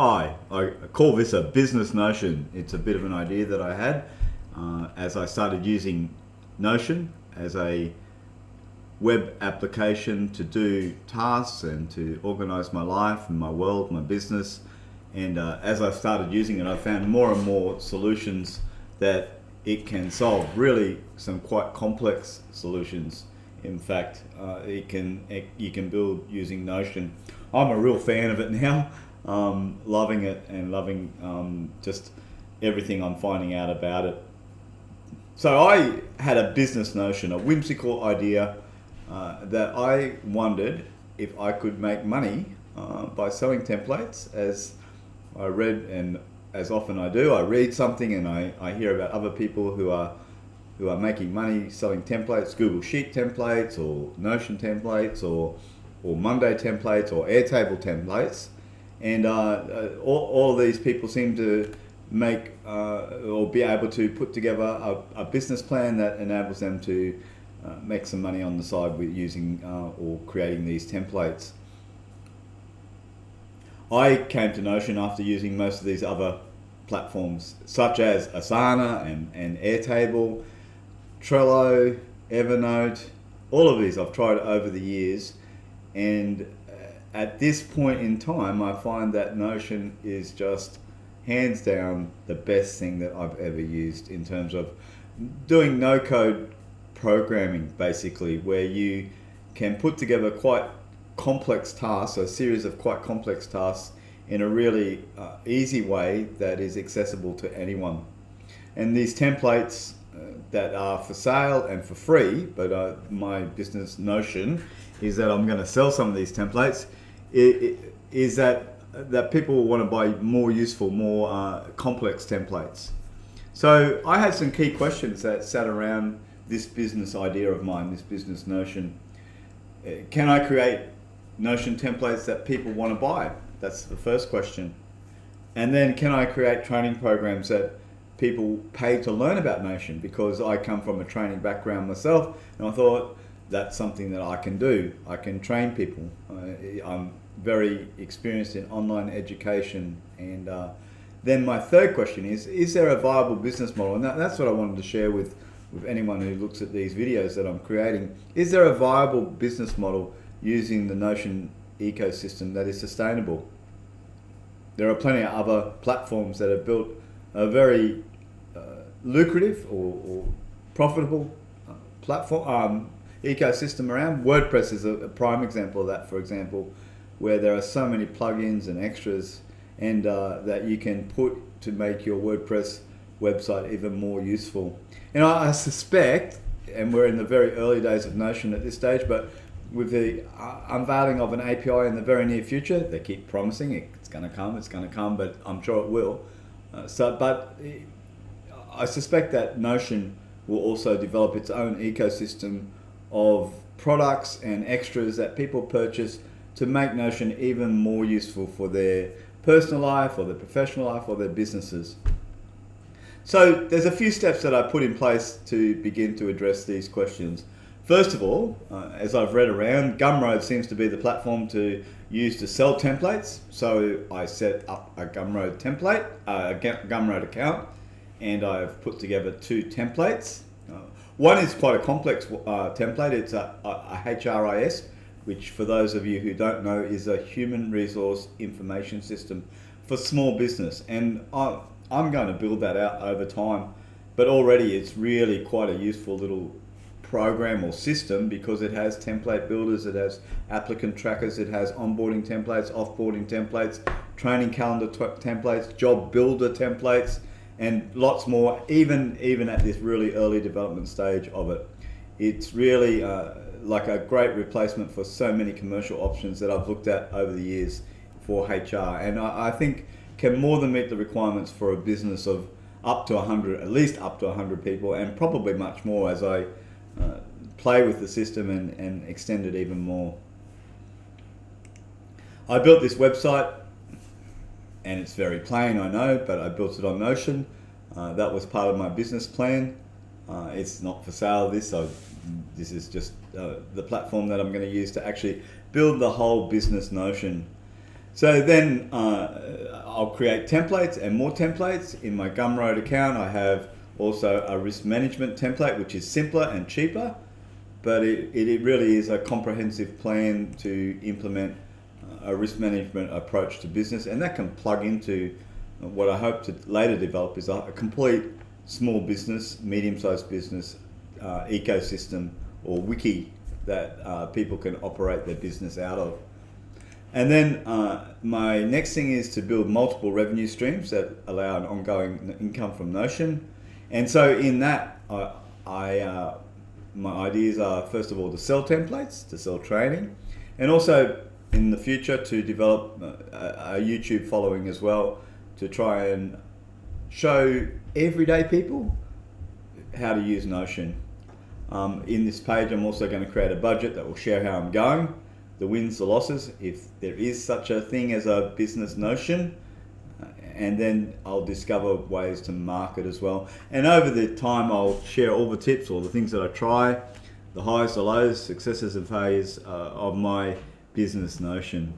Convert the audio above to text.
Hi, I call this a business Notion. It's a bit of an idea that I had as I started using Notion as a web application to do tasks and to organize my life and my world, my business. And as I started using it, I found more and more solutions that it can solve, really some quite complex solutions. In fact, you can build using Notion. I'm a real fan of it now, loving it and loving just everything I'm finding out about it. So I had a business notion, a whimsical idea that I wondered if I could make money by selling templates. As I read, and as often I do, I read something and I hear about other people who are making money selling templates, Google Sheet templates or Notion templates or Monday templates or Airtable templates. And all of these people seem to make or be able to put together a business plan that enables them to make some money on the side with using or creating these templates. I came to Notion after using most of these other platforms such as Asana and Airtable, Trello, Evernote. All of these I've tried over the years, and at this point in time I find that Notion is just hands down the best thing that I've ever used in terms of doing no-code programming, basically, where you can put together quite complex tasks, a series of quite complex tasks in a really easy way that is accessible to anyone. And these templates that are for sale and for free, but my business notion is that I'm going to sell some of these templates, is that people want to buy more useful, more complex templates. So I had some key questions that sat around this business idea of mine, this business notion. Can I create Notion templates that people want to buy? That's the first question. And then can I create training programs that people pay to learn about Notion? Because I come from a training background myself, and I thought that's something that I can do. I can train people. I'm very experienced in online education. And then my third question is there a viable business model? And that's what I wanted to share with anyone who looks at these videos that I'm creating. Is there a viable business model using the Notion ecosystem that is sustainable? There are plenty of other platforms that have built a very lucrative or profitable platform ecosystem around. WordPress is a prime example of that, for example, where there are so many plugins and extras and that you can put to make your WordPress website even more useful. And I suspect, and we're in the very early days of Notion at this stage, but with the unveiling of an API in the very near future, they keep promising it's going to come, but I'm sure it will. But I suspect that Notion will also develop its own ecosystem of products and extras that people purchase to make Notion even more useful for their personal life or their professional life or their businesses. So there's a few steps that I put in place to begin to address these questions. First of all, as I've read around, Gumroad seems to be the platform to use to sell templates. So I set up a Gumroad template, a Gumroad account, and I've put together two templates. One is quite a complex template. It's a HRIS, which for those of you who don't know is a human resource information system for small business. And I'm going to build that out over time, but already it's really quite a useful little program or system because it has template builders, it has applicant trackers, it has onboarding templates, offboarding templates, training calendar templates, job builder templates, and lots more, even at this really early development stage of it. It's really like a great replacement for so many commercial options that I've looked at over the years for HR, and I think can more than meet the requirements for a business of up to 100, at least up to 100 people, and probably much more as I play with the system and extend it even more. I built this website, and it's very plain, I know, but I built it on Notion. That was part of my business plan. It's not for sale, this is just the platform that I'm going to use to actually build the whole business Notion. So then I'll create templates and more templates. In my Gumroad account, I have also a risk management template, which is simpler and cheaper, but it really is a comprehensive plan to implement a risk management approach to business, and that can plug into what I hope to later develop is a complete small business, medium-sized business ecosystem or wiki that people can operate their business out of. And then my next thing is to build multiple revenue streams that allow an ongoing income from Notion. And so in that, my ideas are, first of all, to sell templates, to sell training, and also in the future to develop a YouTube following as well, to try and show everyday people how to use Notion. In this page, I'm also going to create a budget that will share how I'm going, the wins, the losses, if there is such a thing as a business Notion, and then I'll discover ways to market as well. And over the time, I'll share all the tips, all the things that I try, the highs, the lows, successes and failures of my business Notion.